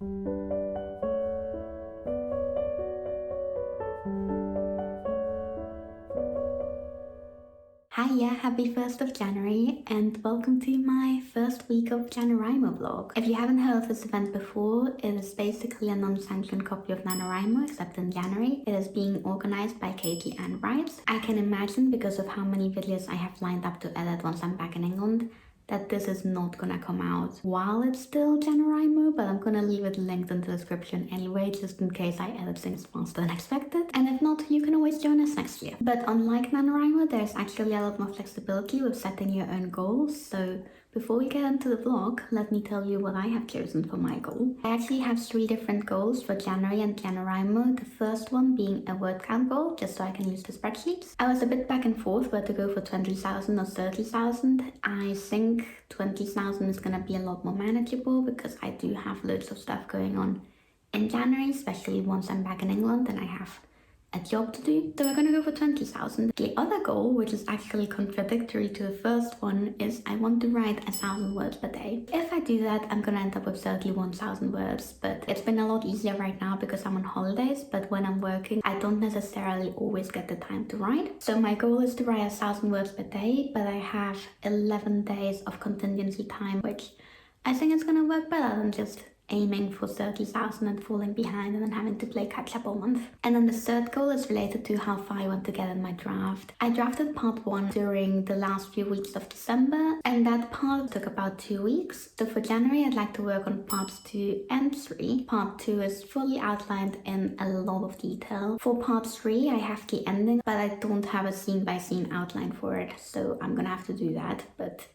Hiya, happy 1st of January and welcome to my first week of Januwrimo vlog. If you haven't heard of this event before, it is basically a non-sanctioned copy of NaNoWriMo except in January. It is being organized by Katie and Rice. I can imagine, because of how many videos I have lined up to edit once I'm back in England, that this is not gonna come out while it's still Januwrimo, but I'm gonna leave it linked in the description anyway, just in case I edit things faster than expected. And if not, you can always join us next year. But unlike NaNoWriMo, there's actually a lot more flexibility with setting your own goals. So before we get into the vlog, let me tell you what I have chosen for my goal. I actually have 3 different goals for January and Januwrimo. The first one being a word count goal, just so I can use the spreadsheets. I was a bit back and forth whether to go for 20,000 or 30,000. I think 20,000 is gonna be a lot more manageable because I do have loads of stuff going on in January, especially once I'm back in England and I have a job to do. So we're gonna go for 20,000. The other goal, which is actually contradictory to the first one, is I want to write 1,000 words per day. If I do that, I'm gonna end up with 31,000 words, but it's been a lot easier right now because I'm on holidays, but when I'm working, I don't necessarily always get the time to write. So my goal is to write 1,000 words per day, but I have 11 days of contingency time, which I think is gonna work better than just aiming for 30,000 and falling behind and then having to play catch up all month. And then the third goal is related to how far I want to get in my draft. I drafted part 1 during the last few weeks of December, and that part took about 2 weeks. So for January, I'd like to work on parts 2 and 3. Part 2 is fully outlined in a lot of detail. For part 3, I have the ending, but I don't have a scene-by-scene outline for it, so I'm gonna have to do that, but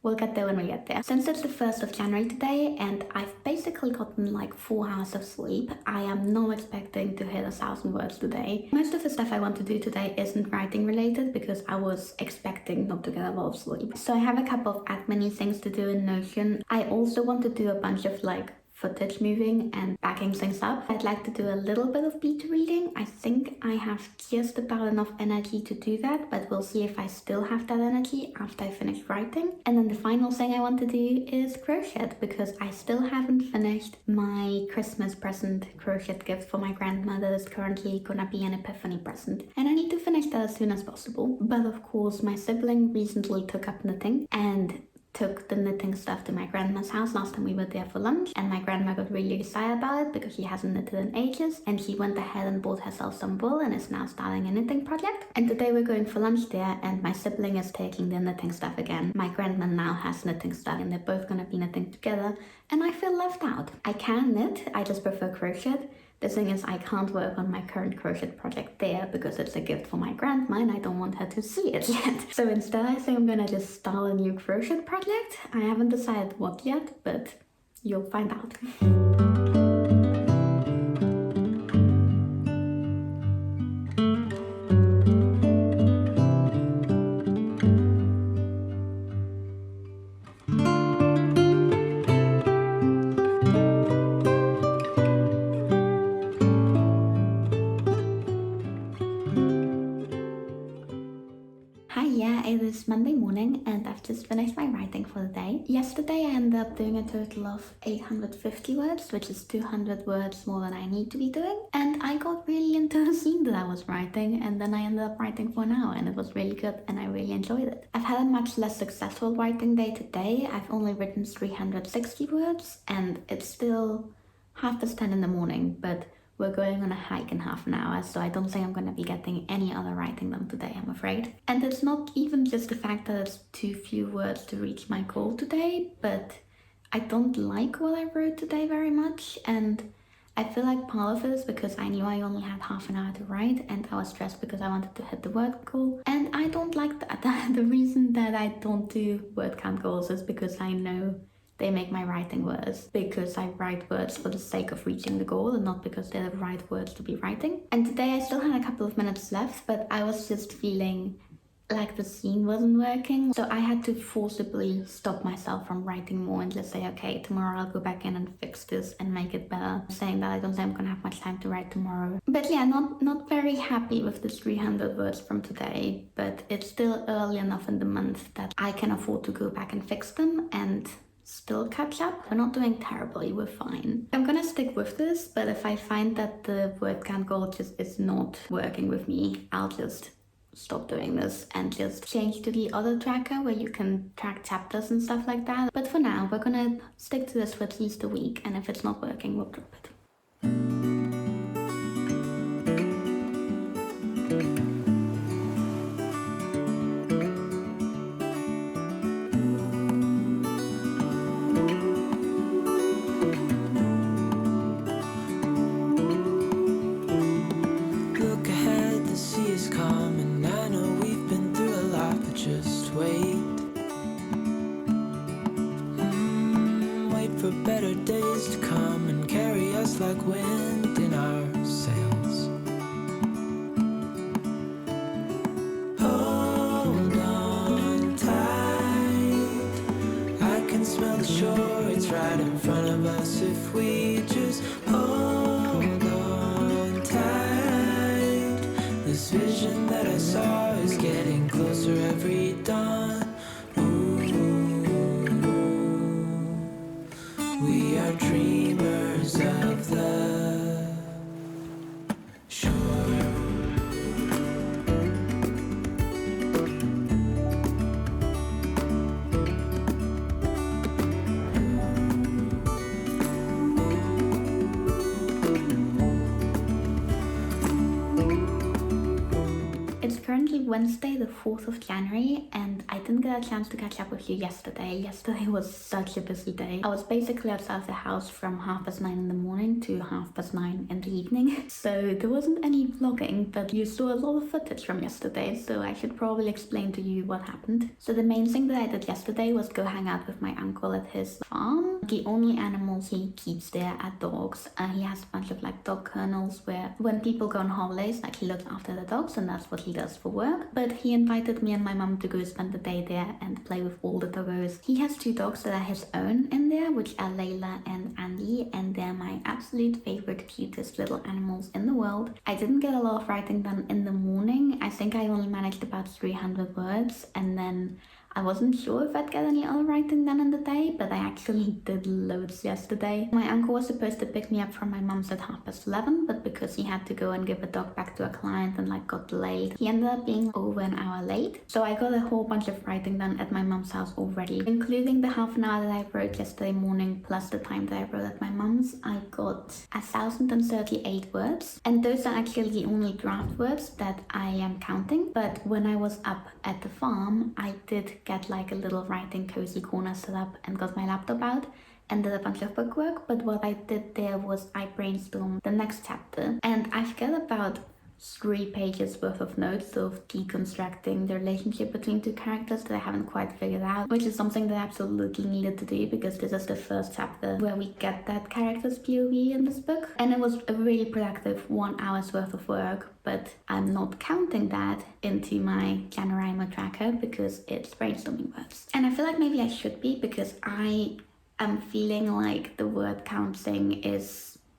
we'll get there when we get there. Since it's the 1st of January today and I've basically gotten like 4 hours of sleep, I am not expecting to hit 1,000 words today. Most of the stuff I want to do today isn't writing related because I was expecting not to get a lot of sleep. So I have a couple of admin things to do in Notion. I also want to do a bunch of like footage moving and backing things up. I'd like to do a little bit of beta reading. I think I have just about enough energy to do that, but we'll see if I still have that energy after I finish writing. And then the final thing I want to do is crochet, because I still haven't finished my Christmas present crochet gift for my grandma that is currently gonna be an Epiphany present. And I need to finish that as soon as possible. But of course, my sibling recently took up knitting and took the knitting stuff to my grandma's house last time we were there for lunch, and my grandma got really excited about it because she hasn't knitted in ages, and she went ahead and bought herself some wool and is now starting a knitting project. And today we're going for lunch there and my sibling is taking the knitting stuff again. My grandma now has knitting stuff and they're both gonna be knitting together, and I feel left out. I can knit, I just prefer crochet. The thing is, I can't work on my current crochet project there because it's a gift for my grandma and I don't want her to see it yet. So instead I think I'm gonna just start a new crochet project. I haven't decided what yet, but you'll find out. It is Monday morning and I've just finished my writing for the day. Yesterday I ended up doing a total of 850 words, which is 200 words more than I need to be doing. And I got really into the scene that I was writing, and then I ended up writing for an hour and it was really good and I really enjoyed it. I've had a much less successful writing day today. I've only written 360 words and it's still 10:30 in the morning, but we're going on a hike in half an hour, so I don't think I'm gonna be getting any other writing done today, I'm afraid. And it's not even just the fact that it's too few words to reach my goal today, but I don't like what I wrote today very much, and I feel like part of it is because I knew I only had half an hour to write and I was stressed because I wanted to hit the word goal, and I don't like that. The reason that I don't do word count goals is because I know they make my writing worse, because I write words for the sake of reaching the goal and not because they're the right words to be writing. And today I still had a couple of minutes left, but I was just feeling like the scene wasn't working. So I had to forcibly stop myself from writing more and just say, okay, tomorrow I'll go back in and fix this and make it better. Saying that I don't think I'm gonna have much time to write tomorrow. But yeah, not very happy with the 300 words from today, but it's still early enough in the month that I can afford to go back and fix them, and still catch up. We're not doing terribly, we're fine. I'm gonna stick with this, but if I find that the word count goal just is not working with me, I'll just stop doing this and just change to the other tracker where you can track chapters and stuff like that. But for now, we're gonna stick to this for at least a week, and if it's not working, we'll drop it. For better days to come and carry us like wind in our sails. Hold on tight, I can smell the shore, it's right in front of us if we just hold on tight. This vision that I saw is getting closer every dawn. We are dreamers of the shore. It's currently Wednesday, the 4th of January, and I didn't get a chance to catch up with you yesterday. Yesterday was such a busy day. I was basically outside of the house from 9:30 in the morning to 9:30 in the evening. So there wasn't any vlogging, but you saw a lot of footage from yesterday, so I should probably explain to you what happened. So the main thing that I did yesterday was go hang out with my uncle at his farm. The only animals he keeps there are dogs. He has a bunch of like dog kennels where when people go on holidays, like he looks after the dogs, and that's what he does for work. But he invited me and my mum to go spend the day there and play with all the doggos. He has 2 dogs that are his own in there, which are Layla and Andy, and they're my absolute favorite, cutest little animals in the world. I didn't get a lot of writing done in the morning. I think I only managed about 300 words, and then I wasn't sure if I'd get any other writing done in the day, but I actually did loads yesterday. My uncle was supposed to pick me up from my mum's at 11:30, but because he had to go and give a dog back to a client and like got delayed, he ended up being over an hour late. So I got a whole bunch of writing done at my mum's house already, including the half an hour that I wrote yesterday morning plus the time that I wrote at my mum's. I got 1,038 words, and those are actually the only draft words that I am counting. But when I was up at the farm, I did get like a little writing cozy corner set up and got my laptop out and did a bunch of bookwork. But what I did there was I brainstormed the next chapter, and I've got about 3 pages worth of notes of deconstructing the relationship between 2 characters that I haven't quite figured out, which is something that I absolutely needed to do because this is the first chapter where we get that character's POV in this book. And it was a really productive 1 hour's worth of work, but I'm not counting that into my Januwrimo tracker because it's brainstorming words. And I feel like maybe I should be, because I am feeling like the word count thing is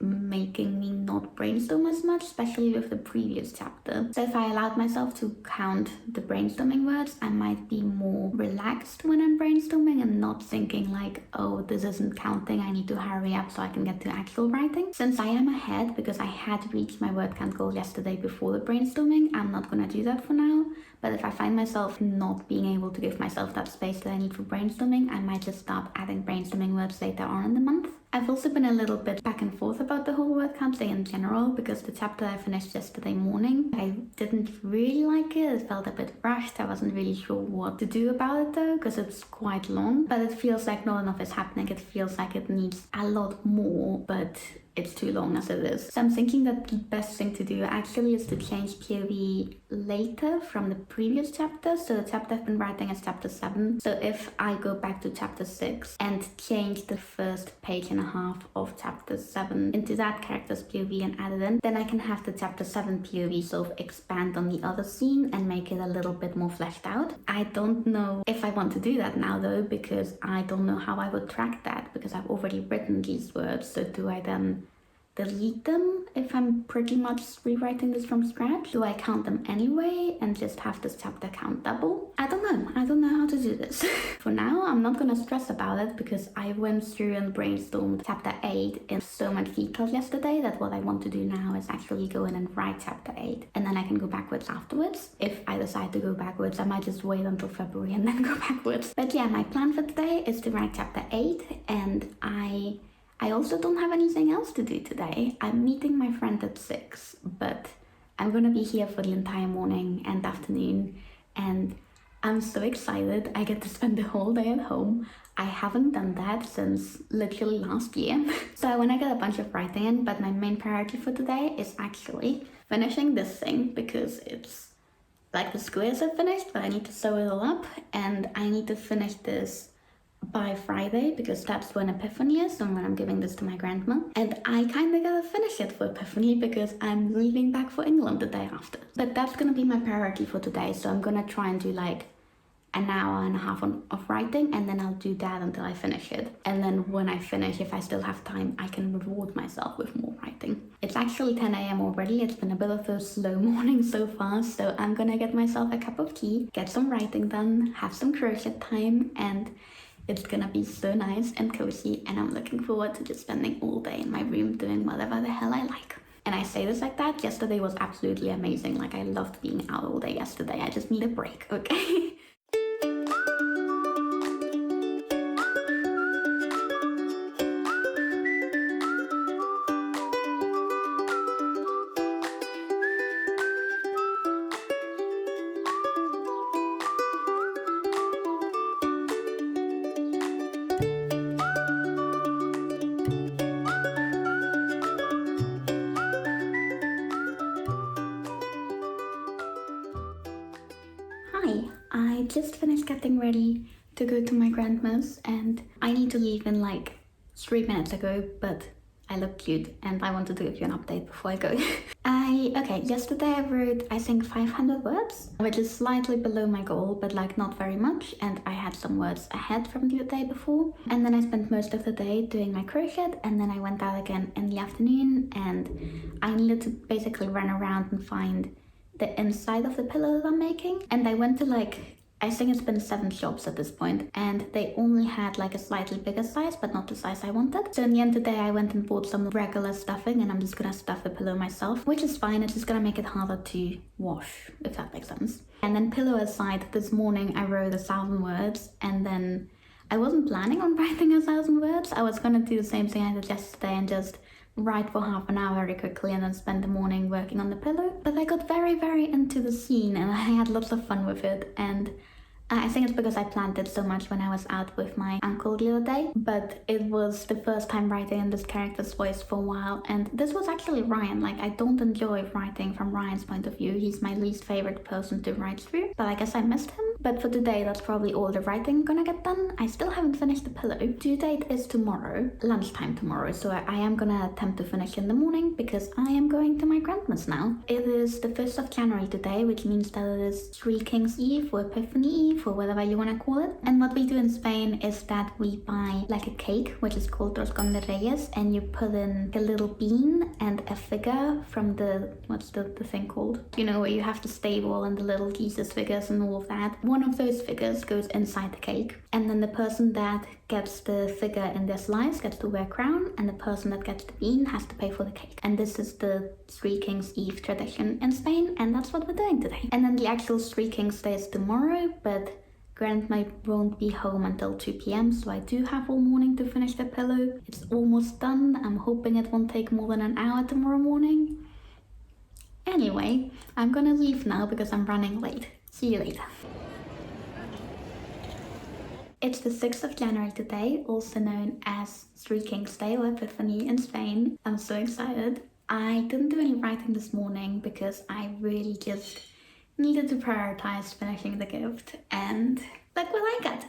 making me not brainstorm as much, especially with the previous chapter. So if I allowed myself to count the brainstorming words, I might be more relaxed when I'm brainstorming and not thinking like, oh, this isn't counting, I need to hurry up so I can get to actual writing. Since I am ahead because I had reached my word count goal yesterday before the brainstorming, I'm not gonna do that for now. But if I find myself not being able to give myself that space that I need for brainstorming, I might just start adding brainstorming words later on in the month. I've also been a little bit back and forth about the whole word count thing in general, because the chapter I finished yesterday morning, I didn't really like it. It felt a bit rushed. I wasn't really sure what to do about it though, because it's quite long, but it feels like not enough is happening. It feels like it needs a lot more, but it's too long as it is. So I'm thinking that the best thing to do actually is to change POV later from the previous chapter. So the chapter I've been writing is chapter 7. So if I go back to chapter 6 and change the first page and a half of chapter 7 into that character's POV and add it in, then I can have the chapter 7 POV sort of expand on the other scene and make it a little bit more fleshed out. I don't know if I want to do that now though, because I don't know how I would track that, because I've already written these words. So do I then delete them if I'm pretty much rewriting this from scratch? Do I count them anyway and just have this chapter count double? I don't know how to do this. For now, I'm not gonna stress about it because I went through and brainstormed chapter 8 in so much detail yesterday that what I want to do now is actually go in and write chapter 8, and then I can go backwards afterwards. If I decide to go backwards, I might just wait until February and then go backwards. But yeah, my plan for today is to write chapter 8, and I also don't have anything else to do today. I'm meeting my friend at 6, but I'm gonna be here for the entire morning and afternoon, and I'm so excited. I get to spend the whole day at home. I haven't done that since literally last year. So I want to get a bunch of writing in, but my main priority for today is actually finishing this thing because it's like the squares are finished, but I need to sew it all up, and I need to finish this by Friday because that's when Epiphany is and when I'm giving this to my grandma. And I kind of gotta finish it for Epiphany because I'm leaving back for England the day after. But that's gonna be my priority for today, so I'm gonna try and do like an hour and a half of writing, and then I'll do that until I finish it. And then when I finish, if I still have time, I can reward myself with more writing. It's actually 10 a.m. already. It's been a bit of a slow morning so far, so I'm gonna get myself a cup of tea, get some writing done, have some crochet time, and it's gonna be so nice and cozy, and I'm looking forward to just spending all day in my room doing whatever the hell I like. And I say this like that, yesterday was absolutely amazing. Like, I loved being out all day yesterday. I just need a break, okay? I just finished getting ready to go to my grandma's, and I need to leave in like 3 minutes ago, but I look cute and I wanted to give you an update before I go. Yesterday I wrote I think 500 words, which is slightly below my goal, but like not very much, and I had some words ahead from the day before. And then I spent most of the day doing my crochet, and then I went out again in the afternoon, and I needed to basically run around and find the inside of the pillow that I'm making. And I went to like, I think it's been 7 shops at this point, and they only had like a slightly bigger size, but not the size I wanted. So in the end today I went and bought some regular stuffing, and I'm just gonna stuff the pillow myself, which is fine. It's just gonna make it harder to wash, if that makes sense. And then pillow aside, this morning I wrote 1,000 words, and then I wasn't planning on writing 1,000 words. I was gonna do the same thing I did yesterday and just write for half an hour very quickly and then spend the morning working on the pillow. But I got very, very into the scene, and I had lots of fun with it. And I think it's because I planned it so much when I was out with my uncle the other day, but it was the first time writing in this character's voice for a while, and this was actually Ryan. Like, I don't enjoy writing from Ryan's point of view. He's my least favorite person to write through, but I guess I missed him. But for today, that's probably all the writing I'm gonna get done. I still haven't finished the pillow. Due date is tomorrow, lunchtime tomorrow, so I am gonna attempt to finish in the morning because I am going to my grandma's now. It is the 1st of January today, which means that it is Three Kings Eve or Epiphany Eve or whatever you want to call it. And what we do in Spain is that we buy like a cake, which is called Roscón de Reyes, and you put in a little bean and a figure from the, what's the thing called? You know, where you have the stable and the little Jesus figures and all of that. One of those figures goes inside the cake, and then the person that gets the figure in their slice gets to wear a crown, and the person that gets the bean has to pay for the cake. And this is the Three Kings Eve tradition in Spain, and that's what we're doing today. And then the actual Three Kings Day is tomorrow, but Grandma won't be home until 2 p.m, so I do have all morning to finish the pillow. It's almost done. I'm hoping it won't take more than an hour tomorrow morning. Anyway, I'm gonna leave now because I'm running late. See you later. It's the 6th of January today, also known as Three Kings Day or Epiphany in Spain. I'm so excited. I didn't do any writing this morning because I really just needed to prioritize finishing the gift, and look what I got.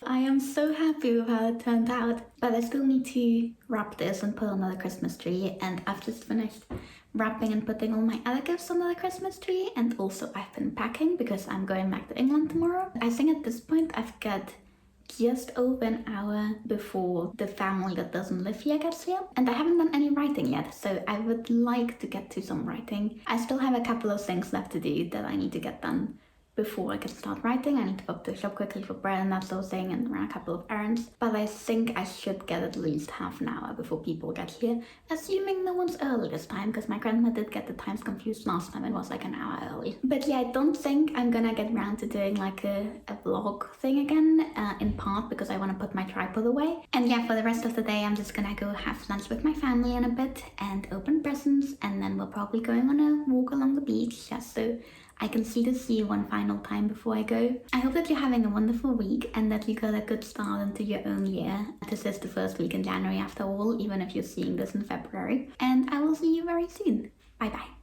I am so happy with how it turned out, but I still need to wrap this and put on the Christmas tree, and I've just finished wrapping and putting all my other gifts under the Christmas tree, and also I've been packing because I'm going back to England tomorrow. I think at this point I've got just over an hour before the family that doesn't live here gets here. And I haven't done any writing yet, so I would like to get to some writing. I still have a couple of things left to do that I need to get done before I can start writing. I need to pop to the shop quickly for bread and that sort of thing and run a couple of errands. But I think I should get at least half an hour before people get here, assuming no one's early this time, because my grandma did get the times confused last time. It was like an hour early. But yeah, I don't think I'm gonna get around to doing like a vlog thing again, in part because I want to put my tripod away. And yeah, for the rest of the day, I'm just gonna go have lunch with my family in a bit and open presents, and then we're probably going on a walk along the beach just so I can see the sea one final time before I go. I hope that you're having a wonderful week and that you got a good start into your own year. This is the first week in January after all, even if you're seeing this in February. And I will see you very soon. Bye bye.